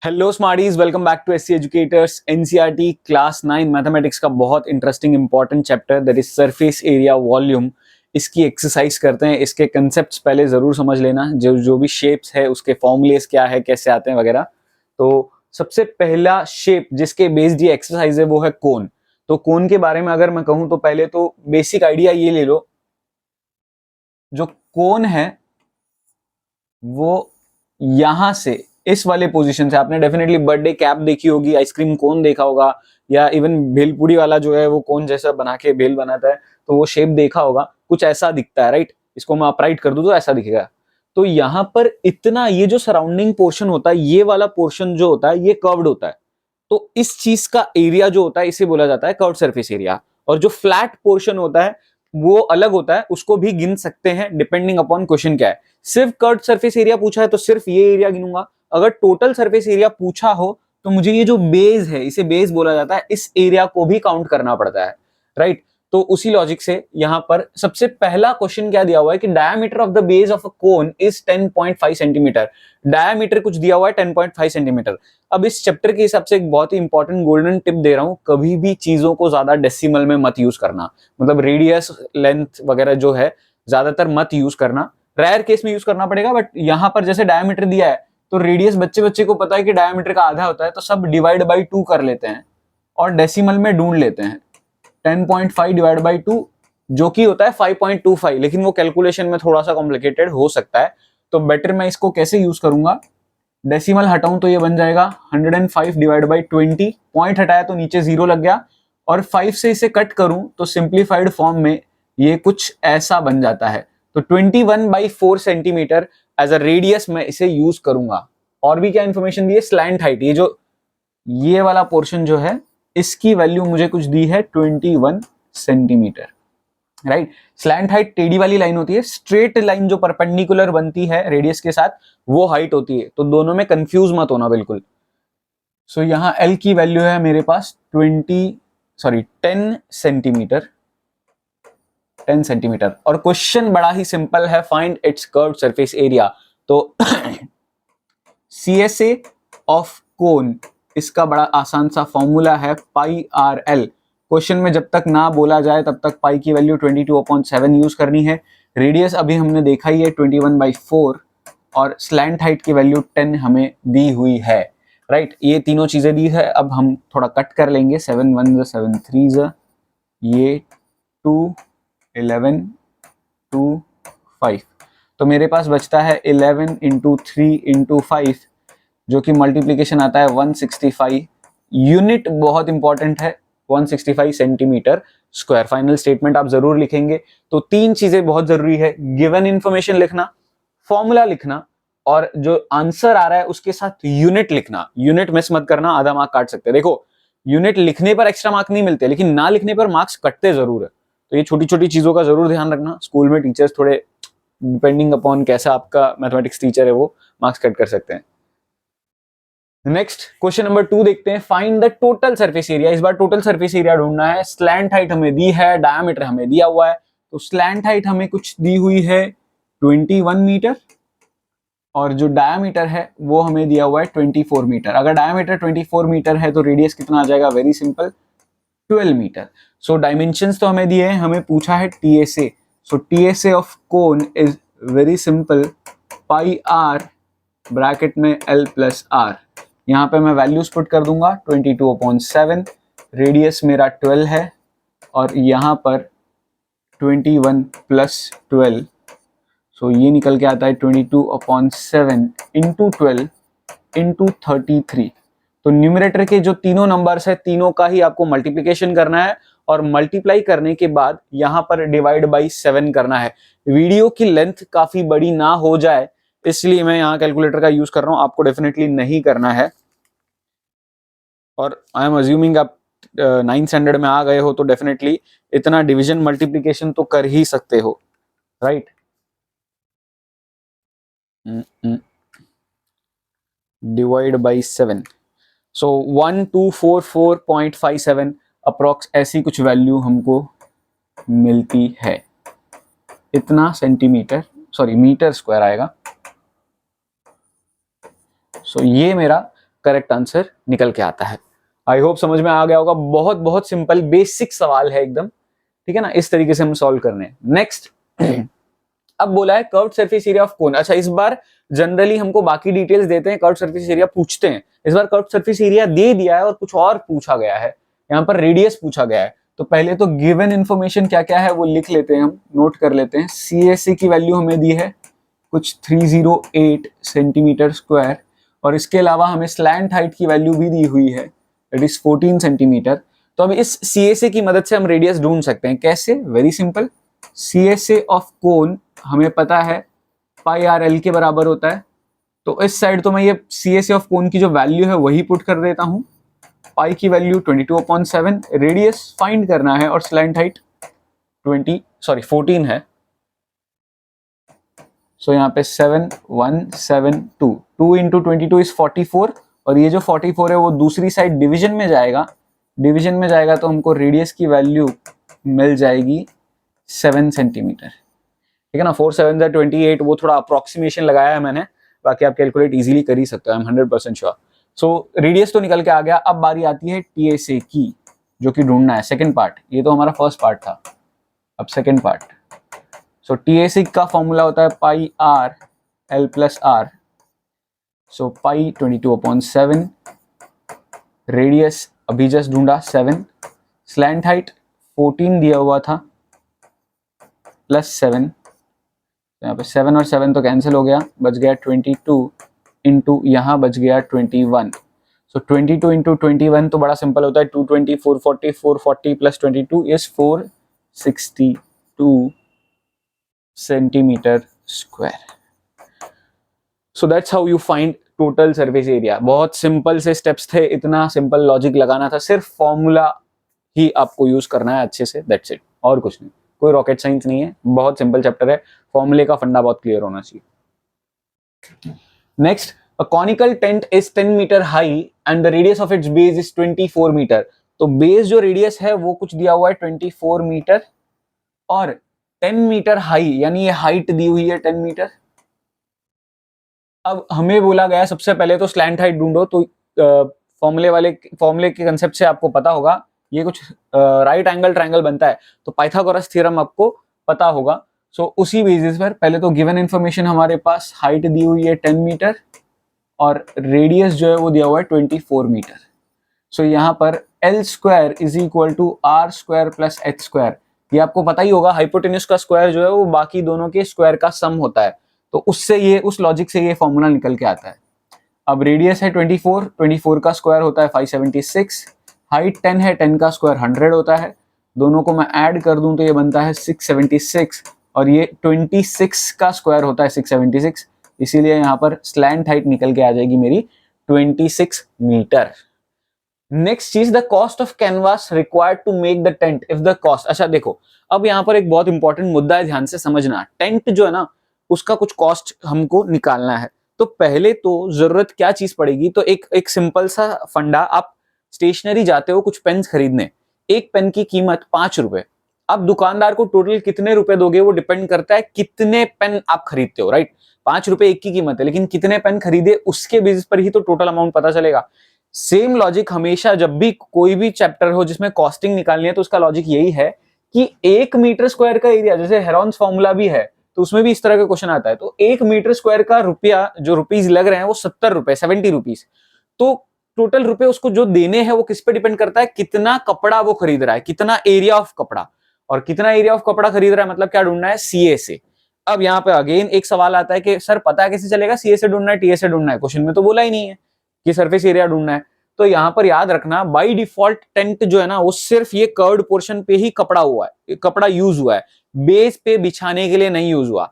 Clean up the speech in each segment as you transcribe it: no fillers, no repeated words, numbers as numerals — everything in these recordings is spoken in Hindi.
Hello smarties, welcome back to SC educators. NCERT class 9 mathematics का बहुत interesting important chapter that is surface area volume. इसकी एक्सरसाइज करते हैं। इसके कंसेप्ट्स पहले जरूर समझ लेना, जो जो भी शेप्स है उसके फॉर्मूलेस क्या है, कैसे आते हैं वगैरह। तो सबसे पहला शेप जिसके बेस्ड ये एक्सरसाइज है वो है कोन। तो कोन के बारे में अगर मैं कहूं तो पहले तो बेसिक आइडिया ये ले लो, जो कोन है वो यहां से इस वाले पोजीशन से, आपने डेफिनेटली बर्थडे कैप देखी होगी, आइसक्रीम कोन देखा होगा, या इवन भेलपुरी वाला जो है वो कोन जैसा बना के भेल बनाता है, तो वो शेप देखा होगा। कुछ ऐसा दिखता है, राइट। इसको मैं अपराइट कर दूं तो ऐसा दिखेगा। तो यहां पर इतना ये जो सराउंडिंग पोर्शन होता है, ये वाला पोर्शन जो होता है ये कर्व्ड होता है। तो इस चीज का एरिया जो होता है इसे बोला जाता है कर्व्ड सरफेस एरिया। और जो फ्लैट पोर्शन होता है वो अलग होता है, उसको भी गिन सकते हैं डिपेंडिंग अपॉन क्वेश्चन क्या है। सिर्फ कर्व्ड सरफेस एरिया पूछा है तो सिर्फ ये एरिया गिनूंगा। अगर टोटल सरफेस एरिया पूछा हो तो मुझे ये जो बेस है, इसे बेस बोला जाता है, इस एरिया को भी काउंट करना पड़ता है, राइट। तो उसी लॉजिक से यहां पर सबसे पहला क्वेश्चन क्या दिया हुआ है कि diameter of the base of a cone is 10.5 centimetre. Diameter कुछ दिया हुआ है 10.5 सेंटीमीटर। अब इस चैप्टर के हिसाब से एक बहुत ही इंपॉर्टेंट गोल्डन टिप दे रहा हूं, कभी भी चीजों को ज्यादा डेसिमल में मत यूज करना। मतलब रेडियस, लेंथ वगैरह जो है ज्यादातर मत यूज करना। रेयर केस में यूज करना पड़ेगा, बट यहां पर जैसे डायमीटर दिया है तो रेडियस बच्चे बच्चे को पता है कि डायमीटर का आधा होता है, तो सब डिवाइड बाई 2 कर लेते हैं और डेसिमल में ढूंढ लेते हैं। 10.5 डिवाइड बाई 2 जो कि होता है 5.25, लेकिन वो कैलकुलेशन में थोड़ा सा कॉम्प्लिकेटेड हो सकता है। तो बेटर मैं इसको कैसे यूज करूंगा, डेसिमल हटाऊं तो ये बन जाएगा 105 डिवाइड बाई 20। पॉइंट हटाया तो नीचे 0 लग गया, और 5 से इसे कट करूं तो सिंप्लीफाइड फॉर्म में ये कुछ ऐसा बन जाता है। तो 21/4 सेंटीमीटर एज अ रेडियस मैं इसे यूज करूंगा। और भी क्या इंफॉर्मेशन दी है, स्लैंट हाइट, ये जो ये वाला पोर्शन जो है इसकी वैल्यू मुझे कुछ दी है 21 सेंटीमीटर, राइट। स्लैंट हाइट टेढ़ी वाली लाइन होती है, स्ट्रेट लाइन जो परपेंडिकुलर बनती है रेडियस के साथ वो हाइट होती है। तो दोनों में कंफ्यूज मत होना बिल्कुल। सो यहाँ एल की वैल्यू है मेरे पास 10 सेंटीमीटर। 10 सेंटीमीटर। और क्वेश्चन बड़ा ही सिंपल है, find its curved surface area. तो CSA ऑफ कोन, इसका बड़ा आसान सा फॉर्मूला है पाई आर एल। क्वेश्चन में जब तक ना बोला जाए तब तक पाई की वैल्यू 22/7 यूज करनी है। रेडियस अभी हमने देखा ही है 21/4, और स्लैंट हाइट की वैल्यू 10 हमें दी हुई है, राइट। ये तीनों चीजें दी है। अब हम थोड़ा कट कर लेंगे, 7 1 7 3, ये 2 11 2 5। तो मेरे पास बचता है 11 इंटू 3 इंटू 5, जो कि मल्टीप्लीकेशन आता है 165। यूनिट बहुत इंपॉर्टेंट है, 165 सेंटीमीटर स्क्वायर। फाइनल स्टेटमेंट आप जरूर लिखेंगे। तो तीन चीजें बहुत जरूरी है, गिवन इंफॉर्मेशन लिखना, फॉर्मूला लिखना, और जो आंसर आ रहा है उसके साथ यूनिट लिखना। यूनिट मिस मत करना, आधा मार्क काट सकते हैं। देखो, यूनिट लिखने पर एक्स्ट्रा मार्क नहीं मिलते, लेकिन ना लिखने पर मार्क्स कटते जरूर है। तो ये छोटी छोटी चीजों का जरूर ध्यान रखना। स्कूल में टीचर्स थोड़े डिपेंडिंग अपॉन कैसा आपका मैथमेटिक्स टीचर है वो मार्क्स कट कर सकते हैं। नेक्स्ट क्वेश्चन नंबर 2 देखते हैं, find the total surface area. इस बार टोटल सरफेस एरिया ढूंढना है। स्लैंट हाइट हमें दी है, डायमीटर हमें दिया हुआ है। तो स्लैंट हाइट हमें कुछ दी हुई है 21 मीटर, और जो डायमीटर है वो हमें दिया हुआ है 24 मीटर। अगर डायमीटर 24 मीटर है तो रेडियस कितना आ जाएगा, very simple, 12 metre. So dimensions तो हमें दिए हैं, हमें पूछा है TSA। So TSA of cone is very simple, pi r bracket में L प्लस आर। यहाँ पे मैं वैल्यूज पुट कर दूंगा, 22/7, रेडियस मेरा 12 है, और यहाँ पर 21 प्लस 12, सो ये निकल के आता है 22/7 इंटू 12 इंटू 33। तो न्यूमरेटर के जो तीनों नंबर्स है तीनों का ही आपको मल्टीप्लीकेशन करना है, और मल्टीप्लाई करने के बाद यहाँ पर डिवाइड बाई 7 करना है। वीडियो की लेंथ काफी बड़ी ना हो जाए इसलिए मैं यहाँ कैलकुलेटर का यूज कर रहा हूँ, आपको डेफिनेटली नहीं करना है। और आई एम अज्यूमिंग आप 9th स्टैंडर्ड में आ गए हो तो डेफिनेटली इतना डिवीजन मल्टीप्लीकेशन तो कर ही सकते हो, right. Divide by 7, so 1244.57 approx ऐसी कुछ वैल्यू हमको मिलती है। इतना सेंटीमीटर, सॉरी मीटर स्क्वायर आएगा। सो ये मेरा करेक्ट आंसर निकल के आता है। आई होप समझ में आ गया होगा, बहुत बहुत सिंपल बेसिक सवाल है एकदम, ठीक है ना, इस तरीके से हम सॉल्व करने हैं। नेक्स्ट अब बोला है curved surface area of cone. अच्छा, इस बार जनरली हमको बाकी डिटेल्स देते हैं, कर्व्ड सरफेस एरिया पूछते हैं, इस बार कर्व्ड सरफेस एरिया दे दिया है और कुछ और पूछा गया है, यहाँ पर रेडियस पूछा गया है। तो पहले तो गिवन इंफॉर्मेशन क्या क्या है वो लिख लेते हैं, हम नोट कर लेते हैं। CSA की वैल्यू हमें दी है कुछ 308 सेंटीमीटर स्क्वायर, और इसके अलावा हमें स्लैंट हाइट की वैल्यू भी दी हुई है, दैट इज 14 सेंटीमीटर। तो अब इस CSA की मदद से हम रेडियस ढूंढ सकते हैं। कैसे? वेरी सिंपल, CSA ऑफ कोन हमें पता है पाई आर एल के बराबर होता है, तो इस साइड तो मैं ये CSA ऑफ कोन की जो वैल्यू है वही पुट कर देता हूं, पाई की वैल्यू 22/7, रेडियस फाइंड करना है और स्लैंट हाइट 14 है। सो यहाँ पे 7172, 2 इंटू 22 इज 44, और ये जो 44 है वो दूसरी साइड डिवीजन में जाएगा, डिवीजन में जाएगा तो हमको रेडियस की वैल्यू मिल जाएगी 7 सेंटीमीटर, ठीक है ना। 4 7 28, वो थोड़ा अप्रोक्सीमेशन लगाया है मैंने, बाकी आप कैलकुलेट इजीली कर ही सकते हो, I am 100% sure. So radius तो निकल के आ गया। अब बारी आती है TSA की, जो कि ढूंढना है सेकंड पार्ट, ये तो हमारा फर्स्ट पार्ट था, अब सेकंड पार्ट। सो TSA का फॉर्मूला होता है pi R L plus R, so pi 22/7, radius अभी जस्ट ढूंढा 7, स्लैंट हाइट 14 दिया हुआ था प्लस 7, यहाँ पे 7 और 7 तो कैंसिल हो गया, बच गया 22 इंटू यहाँ बच गया 21। सो 22 इंटू 21 तो बड़ा सिंपल होता है, 220, 440, 440 plus 22 is 462 centimetre square. So that's how you find total surface area. बहुत सिंपल से स्टेप्स थे, इतना सिंपल लॉजिक लगाना था, सिर्फ फॉर्मूला ही आपको यूज करना है अच्छे से, दैट्स इट, और कुछ नहीं, कोई रॉकेट साइंस नहीं है, बहुत सिंपल चैप्टर है, फॉर्मूले का फंडा बहुत क्लियर होना चाहिए। Next, a conical tent is 10 metre high and the radius of its base is 24 metre. तो बेस जो रेडियस है वो कुछ दिया हुआ है 24 मीटर और 10 मीटर हाई, यानी ये हाइट दी हुई है 10 मीटर। अब हमें बोला गया सबसे पहले तो स्लैंट हाइट ढूंढो, तो फॉर्मूले के कंसेप्ट से आपको पता होगा ये कुछ राइट एंगल ट्रायंगल बनता है, तो पाइथागोरस थ्योरम आपको पता होगा। सो उसी बेसिस पर पहले तो गिवन इंफॉर्मेशन हमारे पास हाइट दी हुई है 10 मीटर और रेडियस जो है वो दिया हुआ है 24 मीटर। सो यहाँ पर L square is equal to R square plus H square, ये आपको पता ही होगा, हाइपोटेन्यूज का स्क्वायर जो है वो बाकी दोनों के स्क्वायर का सम होता है, तो उससे ये उस लॉजिक से ये फॉर्मूला निकल के आता है। अब रेडियस है 24 का स्क्वायर होता है 576, हाइट 10 है, 10 का स्क्वायर 100 होता है, दोनों को मैं ऐड कर दूं तो ये बनता है 676, और ये 26 का स्क्वायर होता है 676, इसीलिए यहाँ पर स्लैंट हाइट निकल के आ जाएगी मेरी 26 मीटर। नेक्स्ट चीज, the cost of canvas required to make the tent if the cost. अच्छा देखो, अब यहाँ पर एक बहुत इंपॉर्टेंट मुद्दा है, ध्यान से समझना। टेंट जो है ना उसका कुछ कॉस्ट हमको निकालना है, तो पहले तो जरूरत क्या चीज पड़ेगी, तो एक सिंपल सा फंडा, आप स्टेशनरी जाते हो कुछ पेन खरीदने, एक पेन की कीमत 5 रुपए, आप दुकानदार को टोटल कितने रुपए दोगे वो डिपेंड करता है कितने पेन आप खरीदते हो, राइट। 5 रुपए एक की कीमत है, लेकिन कितने पेन खरीदे उसके बेसिस पर ही तो टोटल अमाउंट पता चलेगा। सेम लॉजिक हमेशा जब भी कोई भी चैप्टर हो जिसमें कॉस्टिंग निकालनी है, तो उसका लॉजिक यही है कि 1 मीटर स्क्वायर का एरिया, जैसे हेरॉन्स फॉर्मूला भी है तो उसमें भी इस तरह का क्वेश्चन आता है, तो 1 मीटर स्क्वायर का रुपया जो रुपीज लग रहे हैं वो 70 रुपए, 70 रुपीज, तो टोटल रुपए उसको जो देने हैं वो किस पे डिपेंड करता है, कितना कपड़ा वो खरीद रहा है, कितना एरिया ऑफ कपड़ा, और कितना एरिया ऑफ कपड़ा खरीद रहा है मतलब क्या ढूंढना है, CSA। अब यहाँ पे अगेन एक सवाल आता है कि सर पता कैसे चलेगा CSA ढूंढना है TSA ढूंढना है, क्वेश्चन में तो बोला ही नहीं है कि सरफेस एरिया ढूंढना है। तो यहाँ पर याद रखना, बाय डिफॉल्ट टेंट जो है ना वो सिर्फ ये कर्व्ड पोर्शन पे ही कपड़ा यूज हुआ है, बेस पे बिछाने के लिए नहीं यूज हुआ।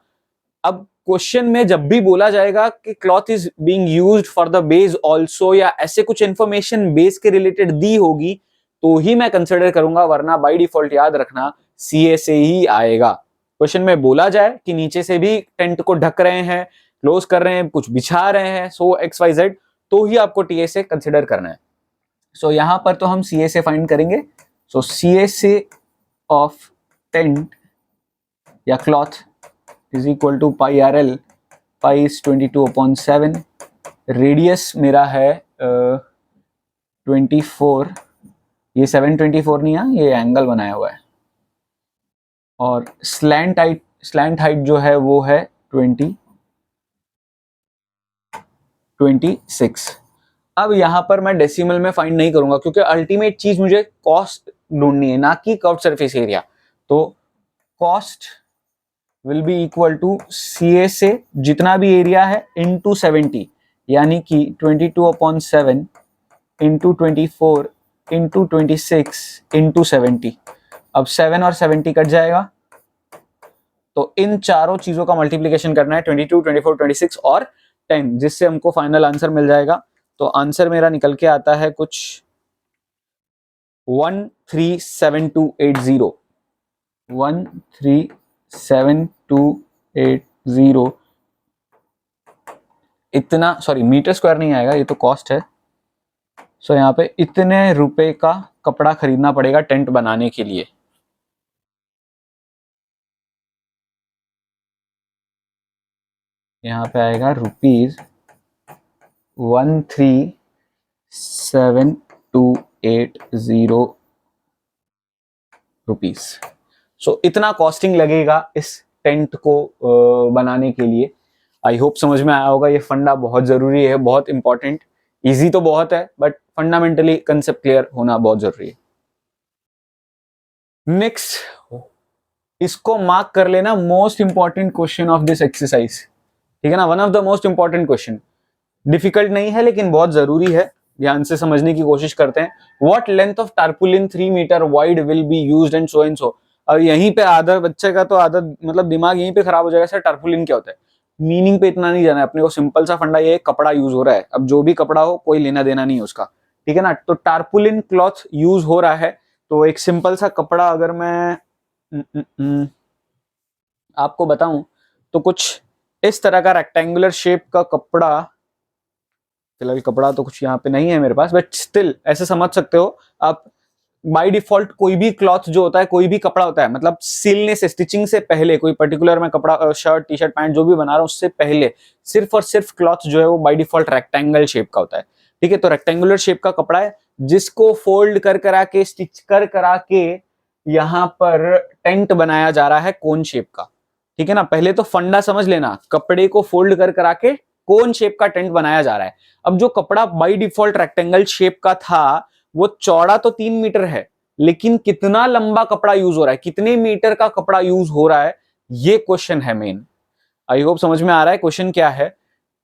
अब क्वेश्चन में जब भी बोला जाएगा कि cloth is being used for the base also, या ऐसे कुछ इंफॉर्मेशन बेस के रिलेटेड दी होगी तो ही मैं कंसिडर करूंगा, वरना बाय डिफॉल्ट याद रखना CSA ही आएगा। क्वेश्चन में बोला जाए कि नीचे से भी टेंट को ढक रहे हैं, क्लोज कर रहे हैं, कुछ बिछा रहे हैं, सो XYZ, तो ही आपको TSA कंसिडर करना है। सो यहां पर तो हम CSA फाइंड करेंगे। सो CSA ऑफ टेंट या cloth is equal to pi RL, pi is 22/7, radius मेरा है 724, ये 724 नहीं है, ये एंगल बनाया हुआ है, और स्लैंट हाइट जो है वो है 26। अब यहाँ पर मैं डेसिमल में फाइंड नहीं करूंगा क्योंकि अल्टीमेट चीज मुझे कॉस्ट ढूंढनी है, ना कि कर्व सरफेस एरिया। तो cost will be equal to C A से जितना भी एरिया है इंटू 70, यानी कि 22/7 इंटू 24 इंटू 26 इंटू 70। अब 7 और 70 कट जाएगा, तो इन चारों चीजों का मल्टीप्लीकेशन करना है, 22, 24, 26 और 10, जिससे हमको फाइनल आंसर मिल जाएगा। तो आंसर मेरा निकल के आता है कुछ 137280, 137280 इतना, सॉरी मीटर स्क्वायर नहीं आएगा, ये तो कॉस्ट है। सो यहाँ पे इतने रुपए का कपड़ा खरीदना पड़ेगा टेंट बनाने के लिए। यहाँ पे आएगा ₹137280 रुपीज। सो इतना कॉस्टिंग लगेगा इस टेंट को बनाने के लिए। आई होप समझ में आया होगा। ये फंडा बहुत जरूरी है, बहुत इंपॉर्टेंट। इजी तो बहुत है बट फंडामेंटली कंसेप्ट क्लियर होना बहुत जरूरी है। नेक्स्ट, इसको मार्क कर लेना most important question of this exercise, ठीक है ना, one of the most important question. Difficult नहीं है लेकिन बहुत जरूरी है, ध्यान से समझने की कोशिश करते हैं। What length of tarpaulin 3 metre wide will be used and so and so. अब यहीं पे आधा बच्चे का तो आधा मतलब दिमाग यहीं पे खराब हो जाएगा, सर टारपुलिन क्या होता है, मीनिंग पे इतना नहीं जाना है अपने को। सिंपल सा फंडा ये है, कपड़ा यूज हो रहा है, अब जो भी कपड़ा हो कोई लेना देना नहीं है उसका, ठीक है ना। तो टारपुलिन क्लॉथ यूज हो रहा है, तो एक सिंपल सा कपड़ा अगर मैं आपको बताऊं तो कुछ इस तरह का रेक्टेंगुलर शेप का कपड़ा, फिलहाल कपड़ा तो कुछ यहाँ पे नहीं है मेरे पास, बट स्टिल ऐसे समझ सकते हो आप। बाय डिफॉल्ट कोई भी क्लॉथ जो होता है, कोई भी कपड़ा होता है, मतलब सिलने से, स्टिचिंग से पहले, कोई पर्टिकुलर मैं कपड़ा, शर्ट टी शर्ट पैंट जो भी बना रहा हूँ उससे पहले सिर्फ और सिर्फ क्लॉथ जो है वो बाय डिफॉल्ट रेक्टेंगल शेप का होता है, ठीक है। तो रेक्टेंगुलर शेप का कपड़ा है जिसको फोल्ड कर करा के, स्टिच कर करा के यहाँ पर टेंट बनाया जा रहा है कोन शेप का, ठीक है ना। पहले तो फंडा समझ लेना, कपड़े को फोल्ड कर करा के कोन शेप का टेंट बनाया जा रहा है। अब जो कपड़ा बाय डिफॉल्ट रेक्टेंगल शेप का था वो चौड़ा तो 3 मीटर है, लेकिन कितना लंबा कपड़ा यूज हो रहा है, कितने मीटर का कपड़ा यूज हो रहा है, ये क्वेश्चन है मेन। आई होप समझ में आ रहा है क्वेश्चन क्या है।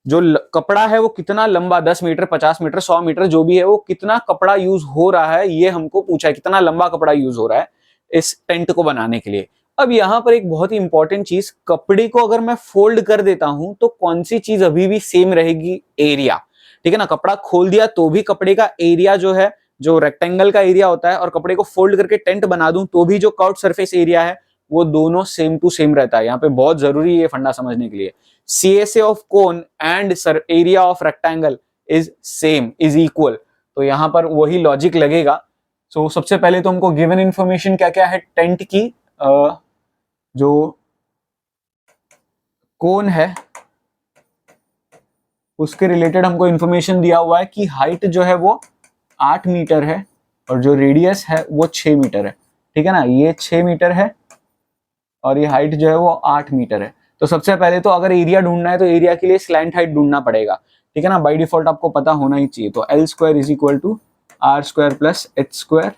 जो कपड़ा है वो कितना लंबा, 10 मीटर, 50 मीटर, 100 मीटर जो भी है, वो कितना कपड़ा यूज हो रहा है, ये हमको पूछा है, कितना लंबा कपड़ा यूज हो रहा है इस टेंट को बनाने के लिए। अब यहां पर एक बहुत ही इंपॉर्टेंट चीज, कपड़े को अगर मैं फोल्ड कर देता हूं तो कौन सी चीज अभी भी सेम रहेगी, एरिया, ठीक है ना। कपड़ा खोल दिया तो भी कपड़े का एरिया जो है, जो रेक्टेंगल का एरिया होता है, और कपड़े को फोल्ड करके टेंट बना दूं तो भी जो कर्व्ड सरफेस एरिया है वो दोनों सेम टू सेम रहता है। यहाँ पे बहुत जरूरी है ये फंडा समझने के लिए। CSA of cone and area of rectangle is same, is equal. तो यहां पर वही लॉजिक लगेगा। सो सबसे पहले तो हमको गिवन इंफॉर्मेशन क्या क्या है टेंट की, जो कोन है उसके रिलेटेड हमको इंफॉर्मेशन दिया हुआ है कि हाइट जो है वो 8 मीटर है और जो रेडियस है वो 6 मीटर है, ठीक है ना। ये 6 मीटर है और ये हाइट जो है वो 8 मीटर है। तो सबसे पहले तो अगर एरिया ढूंढना है तो एरिया के लिए स्लैंट हाइट ढूंढना पड़ेगा, ठीक है ना। बाय डिफॉल्ट आपको पता होना ही चाहिए। तो L square is equal to R square plus H square.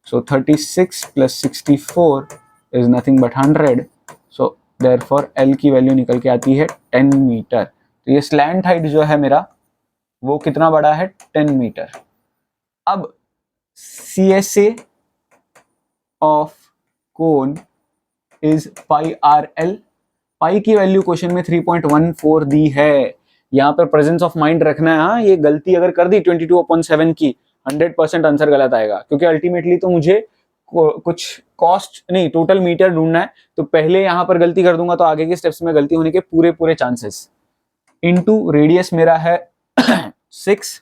So 36 plus 64 is nothing but 100। So therefore L की वैल्यू निकल के आती है 10 मीटर। तो ये स्लैंट हाइट जो है मेरा वो कितना बड़ा है, 10 मीटर। अब CSA of cone is pi R L. Pi की वैल्यू क्वेश्चन में 3.14 दी है। यहाँ पर प्रेजेंस ऑफ माइंड रखना है। हाँ, ये गलती अगर कर दी 22/7 की, 100% आंसर गलत आएगा, क्योंकि अल्टीमेटली तो मुझे कुछ कॉस्ट नहीं, टोटल मीटर ढूंढना है। तो पहले यहाँ पर गलती कर दूंगा तो आगे के स्टेप्स में गलती होने के पूरे पूरे चांसेस। इनटू रेडियस मेरा है 6,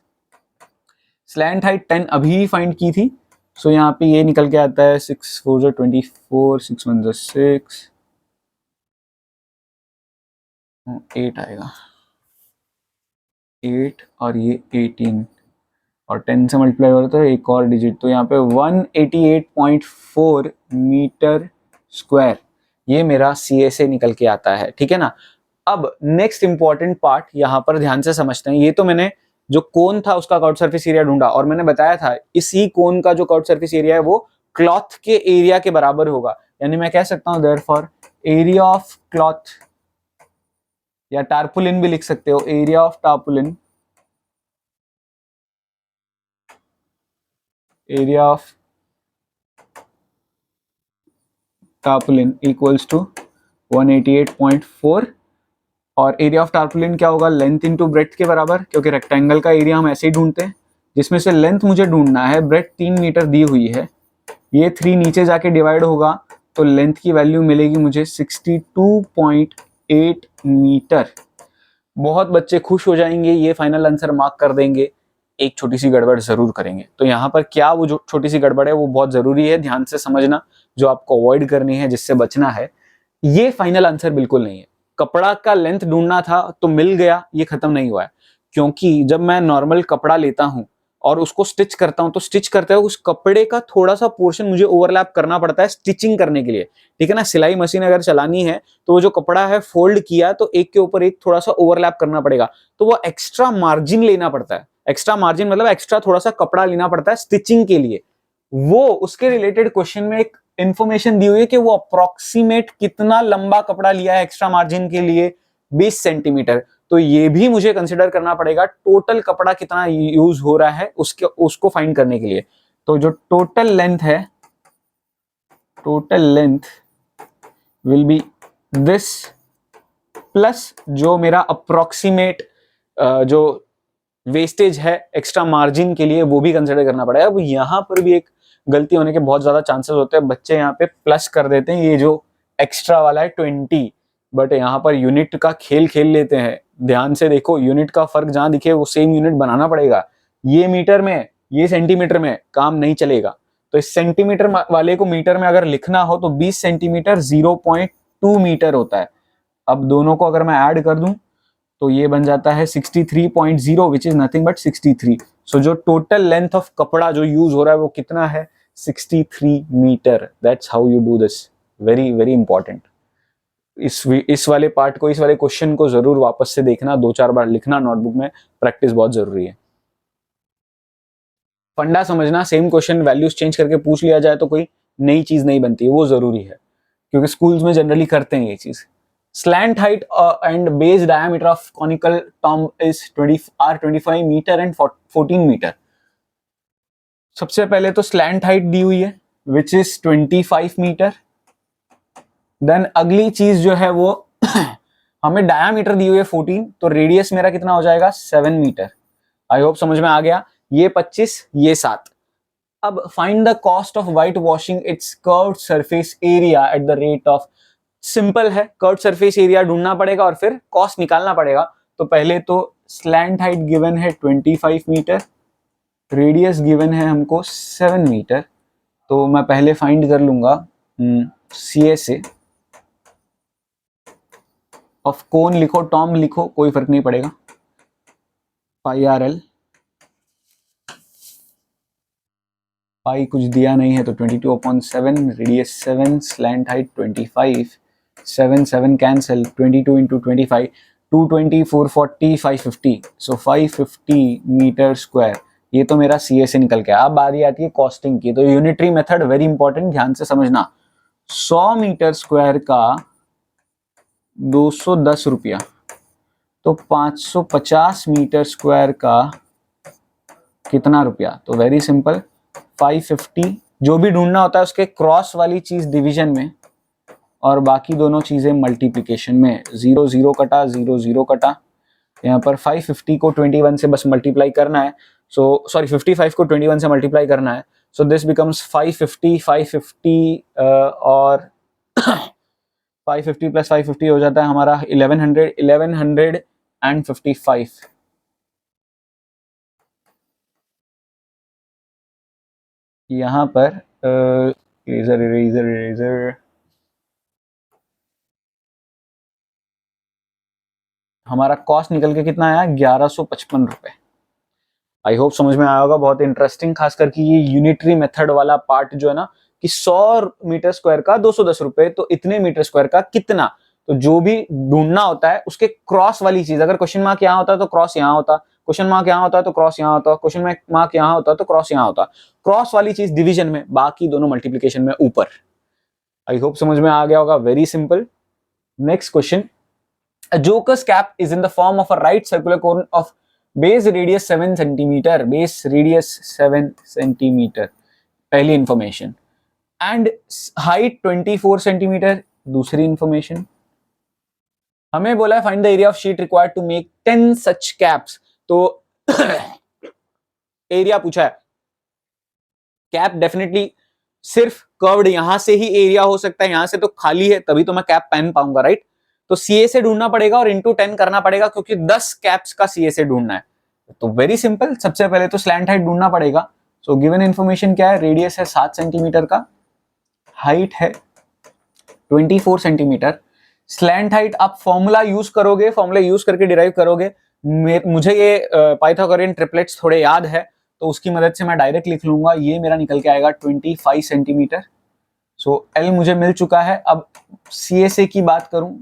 स्लैंट हाइट 10 अभी ही फाइंड की थी। सो यहाँ पे ये निकल के आता है 6 4 24, 6 1 6, 8 आएगा, 8 और ये 18। और 10 से मल्टीप्लाई हो रहा है तो एक और डिजिट, तो यहाँ पे 188.4 मीटर स्क्वायर ये मेरा CSA निकल के आता है, ठीक है ना। अब नेक्स्ट इंपॉर्टेंट पार्ट यहाँ पर ध्यान से समझते हैं। ये तो मैंने जो कोन था उसका कर्व सरफेस एरिया ढूंढा, और मैंने बताया था इसी कोन का जो कर्व सरफेस एरिया है वो क्लॉथ के एरिया के बराबर होगा। यानी मैं कह सकता हूं देयरफॉर एरिया ऑफ क्लॉथ, या टारपुलिन भी लिख सकते हो, area of tarpaulin, area of tarpaulin equals to 188.4। और एरिया ऑफ टारपुलिन क्या होगा, लेंथ इनटू ब्रेड्थ के बराबर, क्योंकि रेक्टेंगल का एरिया हम ऐसे ही ढूंढते हैं, जिसमें से लेंथ मुझे ढूंढना है, ब्रेड्थ 3 मीटर दी हुई है, ये 3 नीचे जाके डिवाइड होगा तो लेंथ की वैल्यू मिलेगी मुझे 62.8 मीटर। बहुत बच्चे खुश हो जाएंगे, ये फाइनल आंसर मार्क कर देंगे। एक छोटी सी गड़बड़ जरूर करेंगे। तो यहाँ पर क्या वो जो छोटी सी गड़बड़ है वो बहुत जरूरी है, ध्यान से समझना, जो आपको अवॉइड करनी है, जिससे बचना है। ये फाइनल आंसर बिल्कुल नहीं है। कपड़ा का लेंथ ढूंढना था तो मिल गया, ये खत्म नहीं हुआ है। क्योंकि जब मैं नॉर्मल कपड़ा लेता हूं और उसको स्टिच करता हूं, तो स्टिच करते हुए उस कपड़े का थोड़ा सा पोर्शन मुझे ओवरलैप करना पड़ता है स्टिचिंग करने के लिए, ठीक है ना। सिलाई मशीन अगर चलानी है तो वो जो कपड़ा है फोल्ड किया तो एक के ऊपर एक थोड़ा सा ओवरलैप करना पड़ेगा, तो वो एक्स्ट्रा मार्जिन लेना पड़ता है। एक्स्ट्रा मार्जिन मतलब एक्स्ट्रा थोड़ा सा कपड़ा लेना पड़ता है स्टिचिंग के लिए। वो उसके रिलेटेड क्वेश्चन में एक इंफॉर्मेशन दी हुई है कि वो अप्रोक्सीमेट कितना लंबा कपड़ा लिया है एक्स्ट्रा मार्जिन के लिए, 20 सेंटीमीटर। तो ये भी मुझे कंसिडर करना पड़ेगा, टोटल कपड़ा कितना यूज हो रहा है उसको फाइंड करने के लिए। तो जो टोटल लेंथ है, total length will be this plus जो मेरा अप्रोक्सीमेट जो वेस्टेज है एक्स्ट्रा मार्जिन के लिए वो भी कंसिडर करना पड़ेगा। अब यहाँ पर भी एक गलती होने के बहुत ज्यादा चांसेस होते हैं, बच्चे यहाँ पे प्लस कर देते हैं, ये जो एक्स्ट्रा वाला है 20, बट यहाँ पर यूनिट का खेल खेल लेते हैं। ध्यान से देखो, यूनिट का फर्क जहां दिखे वो सेम यूनिट बनाना पड़ेगा। ये मीटर में, ये सेंटीमीटर में काम नहीं चलेगा। तो इस सेंटीमीटर वाले को मीटर में अगर लिखना हो तो 20 सेंटीमीटर 0.2 मीटर होता है। अब दोनों को अगर मैं ऐड कर दूं तो ये बन जाता है 63.0 विच इज नथिंग बट 63। सो जो टोटल लेंथ ऑफ कपड़ा जो यूज हो रहा है वो कितना है, 63 metre. That's how you do this, very very important. इस वाले पार्ट को, इस वाले क्वेश्चन को जरूर वापस से देखना, 2-4 बार लिखना नोटबुक में, प्रैक्टिस बहुत जरूरी है। फंडा समझना, सेम क्वेश्चन वैल्यूज चेंज करके पूछ लिया जाए तो कोई नई चीज नहीं बनती, वो जरूरी है, क्योंकि स्कूल्स में जनरली करते हैं ये चीज। Slant height and base diameter of conical tomb is 25 meter and 14 meter. सबसे पहले तो स्लैंट हाइट दी हुई है विच इज 25 मीटर। देन अगली चीज जो है वो हमें डायामीटर दी हुई है 14, तो रेडियस मेरा कितना हो जाएगा 7 मीटर। आई होप समझ में आ गया। ये 25, ये 7। अब find the cost of white washing it's curved surface area at the rate of, simple है, कर्व्ड सरफेस एरिया ढूंढना पड़ेगा और फिर कॉस्ट निकालना पड़ेगा। तो पहले तो स्लैंट हाइट गिवन है 25 मीटर, रेडियस गिवन है हमको 7 मीटर। तो मैं पहले फाइंड कर लूंगा CSA ऑफ कोन, लिखो टॉम लिखो, कोई फर्क नहीं पड़ेगा, पाई आर एल। पाई कुछ दिया नहीं है तो 22/7, radius 7, slant height 25, 7 7 cancel, 22 into 25, 220, 440, 550, सो 550 मीटर स्क्वायर। ये तो मेरा CSA निकल के। अब बारी आती है कॉस्टिंग की, तो यूनिटरी मेथड वेरी इंपॉर्टेंट, ध्यान से समझना। 100 मीटर स्क्वायर का 210 रुपया, तो 550 मीटर स्क्वायर का कितना रुपया, तो वेरी सिंपल 550। जो भी ढूंढना होता है उसके क्रॉस वाली चीज डिवीजन में और बाकी दोनों चीजें मल्टीप्लिकेशन में। 0 0 कटा, 0 0 कटा। यहाँ पर 550 को 21 से बस मल्टीप्लाई करना है, सो सॉरी 55 को 21 से मल्टीप्लाई करना है। सो दिस बिकम्स 550 550 और 550 प्लस 550 हो जाता है हमारा 1155। यहाँ पर इरेजर इरेजर इरेजर, हमारा कॉस्ट निकल के कितना आया, 1155 रुपए। आई होप समझ में आया होगा, बहुत इंटरेस्टिंग, खास करके ये यूनिटरी मेथड वाला पार्ट जो है ना, कि 100 मीटर स्क्वायर का 210 रुपए, तो इतने मीटर स्क्वायर का कितना, तो जो भी ढूंढना होता है उसके क्रॉस वाली चीज, अगर क्वेश्चन मार्क यहाँ होता है तो क्रॉस यहाँ होता, क्वेश्चन मार्क यहाँ होता है तो क्रॉस यहाँ होता, क्वेश्चन मार्क यहाँ होता तो क्रॉस यहाँ होता, क्रॉस वाली चीज डिवीजन में, बाकी दोनों मल्टीप्लीकेशन में ऊपर। आई होप समझ में आ गया होगा, very simple. Next question, a joker's cap is in the form of a right circular cone of base radius 7 centimeter, base radius 7 centimeter, पहली इंफॉर्मेशन, एंड हाइट 24 सेंटीमीटर, दूसरी इंफॉर्मेशन। हमें बोला है find the area of sheet required to make 10 such caps, तो एरिया पूछा है, कैप डेफिनेटली सिर्फ कर्व्ड यहां से ही एरिया हो सकता है, यहां से तो खाली है, तभी तो मैं कैप पहन पाऊंगा, राइट। तो सीए से ढूंढना पड़ेगा और इंटू 10 करना पड़ेगा, क्योंकि 10 कैप्स का सीए से ढूंढना है। तो वेरी सिंपल, सबसे पहले तो स्लैंट हाइट ढूंढना पड़ेगा। सो गिवन इंफॉर्मेशन क्या है, रेडियस है 7 सेंटीमीटर का, हाइट है 24 सेंटीमीटर। स्लैंट हाइट आप फॉर्मूला यूज करोगे, फॉर्मूला यूज करके डिराइव करोगे। मुझे ये पाइथागोरियन ट्रिपलेट्स थोड़े याद है, तो उसकी मदद से मैं डायरेक्ट लिख लूंगा, ये मेरा निकल के आएगा 25 सेंटीमीटर। सो एल मुझे मिल चुका है। अब सीएसए की बात करूं,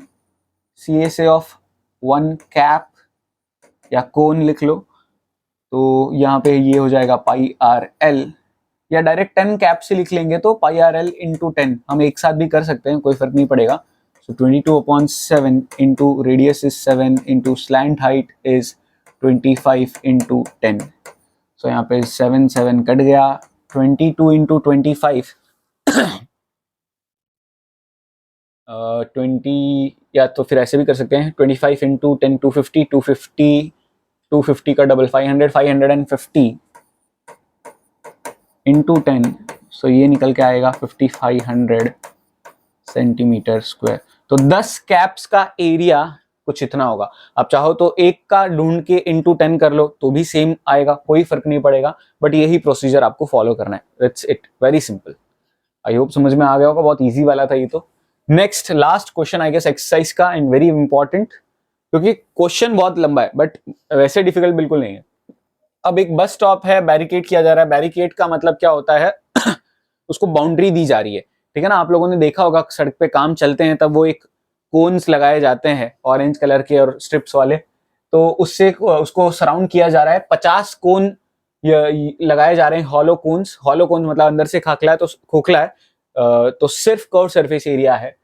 सीएसए ऑफ वन कैप या कोन लिख लो, तो यहाँ पे ये हो जाएगा पाई आर एल, या डायरेक्ट 10 कैप से लिख लेंगे तो पाई आर एल इंटू 10, हम एक साथ भी कर सकते हैं, कोई फर्क नहीं पड़ेगा। सो 22/7 into radius is 7 into slant height is 25 into 10। सो यहाँ पे 7 7 कट गया, 22 इंटू 25 20, या तो फिर ऐसे भी कर सकते हैं, 25 इंटू 10 250, 250 का डबल 500, 550 इंटू 10, सो ये निकल के आएगा 5500 सेंटीमीटर स्क्वायर। तो 10 कैप्स का एरिया कुछ इतना होगा। आप चाहो तो एक का ढूंढ के इंटू 10 कर लो तो भी सेम आएगा, कोई फर्क नहीं पड़ेगा, बट यही प्रोसीजर आपको फॉलो करना है। That's it, very simple. I hope समझ में आ गया होगा, बहुत इजी वाला था ये तो। Next last question I guess exercise का, एंड वेरी इंपॉर्टेंट, क्योंकि क्वेश्चन बहुत लंबा है बट वैसे डिफिकल्ट बिल्कुल नहीं है। अब एक बस स्टॉप है, बैरिकेड किया जा रहा है। बैरिकेड का मतलब क्या होता है उसको बाउंड्री दी जा रही है, ठीक है ना। आप लोगों ने देखा होगा सड़क पे काम चलते हैं तब वो एक कोन्स लगाए जाते हैं ऑरेंज कलर के और स्ट्रिप्स वाले, तो उससे उसको सराउंड किया जा रहा है। 50 कोन लगाए जा रहे हैं, हॉलो कोन्स। हॉलो कोन्स मतलब अंदर से खोखला है, तो खोखला है, तो सिर्फ कर्व सरफेस एरिया है।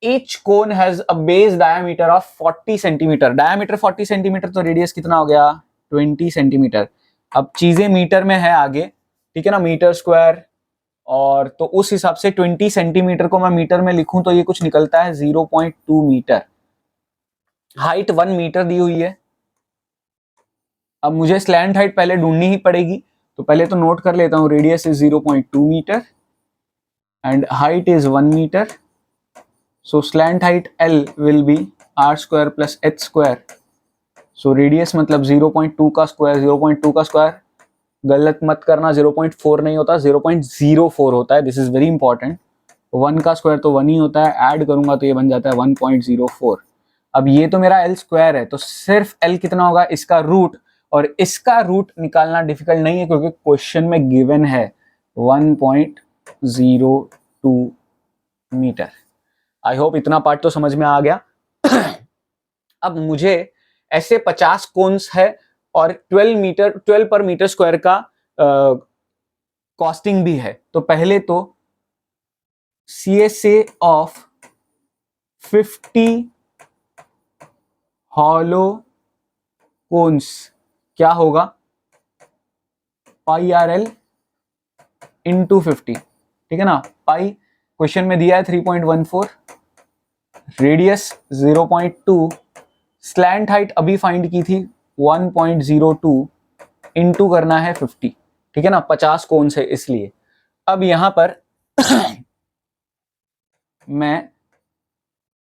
Each cone has a base diameter of 40 centimetre, diameter 40 centimetre, तो रेडियस कितना हो गया 20 सेंटीमीटर। अब चीजें मीटर में है आगे, ठीक है ना, मीटर स्क्वायर, और तो उस हिसाब से 20 सेंटीमीटर को मैं मीटर में लिखूं तो ये कुछ निकलता है 0.2 मीटर। हाइट 1 मीटर दी हुई है। अब मुझे स्लैंट हाइट पहले ढूंढनी ही पड़ेगी, तो पहले तो नोट कर लेता हूं, radius is 0.2 metre and height is 1 meter. So slant height L will be r square plus h square. So radius मतलब 0.2 का स्क्वायर, 0.2 का स्क्वायर गलत मत करना, 0.4 नहीं होता, 0.04 होता है। This is very important. 1 का स्क्वायर तो 1 ही होता है, ऐड करूंगा तो ये बन जाता है 1.04। अब ये तो मेरा L स्क्वायर है, तो सिर्फ L कितना होगा, इसका रूट, और इसका रूट निकालना डिफिकल्ट नहीं है क्योंकि क्वेश्चन में गिवन है 1.02 मीटर। आई होप इतना पार्ट तो समझ में आ गया। अब मुझे ऐसे 50 कोन्स है और 12 पर मीटर स्क्वायर का कॉस्टिंग भी है, तो पहले तो CSA ऑफ 50 हॉलो कोन्स क्या होगा, पाई आर एल इंटू 50, ठीक है ना। पाई क्वेश्चन में दिया है 3.14, रेडियस 0.2, स्लैंट हाइट अभी फाइंड की थी 1.02, इंटू करना है 50, ठीक है ना, 50 कोन्स है इसलिए। अब यहां पर मैं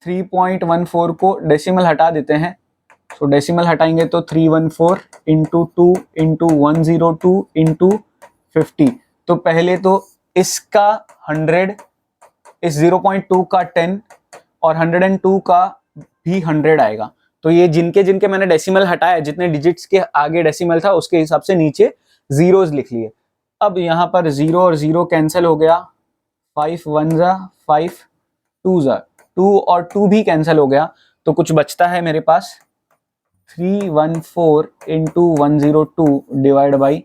3.14 को डेसिमल हटा देते हैं, तो डेसिमल हटाएंगे तो 314 इंटू 2 इंटू 102 इंटू 50। तो पहले तो इसका 100, इस 0.2 का 10 और 102 का भी 100 आएगा, तो ये जिनके जिनके मैंने डेसिमल हटाया, जितने डिजिट्स के आगे डेसिमल था उसके हिसाब से नीचे जीरोस लिख लिए। अब यहाँ पर 0 और 0 कैंसिल हो गया, 5 1 जा 5 2 जा 2 और 2 भी कैंसिल हो गया, तो कुछ बचता है मेरे पास 314 इंटू 102 डिवाइड बाई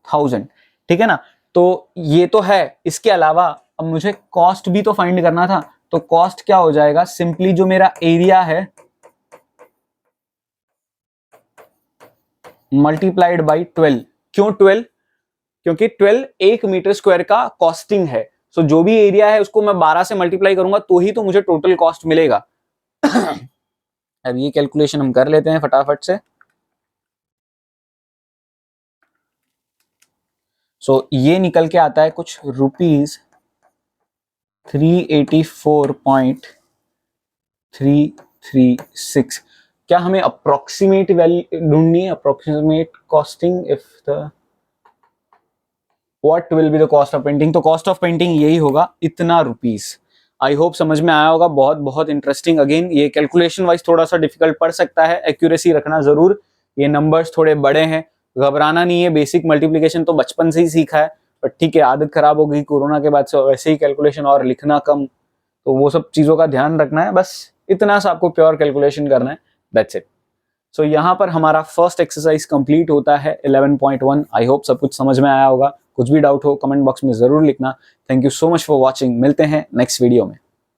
1000, ठीक है ना। तो ये तो है, इसके अलावा अब मुझे कॉस्ट भी तो फाइंड करना था, तो कॉस्ट क्या हो जाएगा, सिंपली जो मेरा एरिया है मल्टीप्लाइड बाई 12। क्यों 12? क्योंकि 12 1 मीटर स्क्वायर का कॉस्टिंग है। सो जो भी एरिया है उसको मैं 12 से मल्टीप्लाई करूंगा तो ही तो मुझे टोटल कॉस्ट मिलेगा। अब ये कैलकुलेशन हम कर लेते हैं फटाफट से। सो ये निकल के आता है कुछ ₹384.336। क्या हमें अप्रोक्सीमेट वैल्यू ढूंढनी है, approximate costing, if the what will be the cost of painting, तो कॉस्ट ऑफ पेंटिंग यही होगा, इतना रुपीस। आई होप समझ में आया होगा, बहुत बहुत इंटरेस्टिंग। अगेन ये कैलकुलेशन वाइज थोड़ा सा डिफिकल्ट पड़ सकता है, एक्यूरेसी रखना जरूर, ये नंबर्स थोड़े बड़े हैं, घबराना नहीं है, बेसिक मल्टीप्लिकेशन तो बचपन से ही सीखा है, बट ठीक है आदत खराब हो गई कोरोना के बाद से, वैसे ही कैलकुलेशन और लिखना कम, तो वो सब चीजों का ध्यान रखना है, बस इतना सा आपको प्योर कैलकुलेशन करना है, दैट्स इट। सो यहाँ पर हमारा फर्स्ट एक्सरसाइज कंप्लीट होता है 11.1। आई होप सब कुछ समझ में आया होगा, कुछ भी डाउट हो कमेंट बॉक्स में जरूर लिखना। Thank you so much for watching, मिलते हैं नेक्स्ट वीडियो में।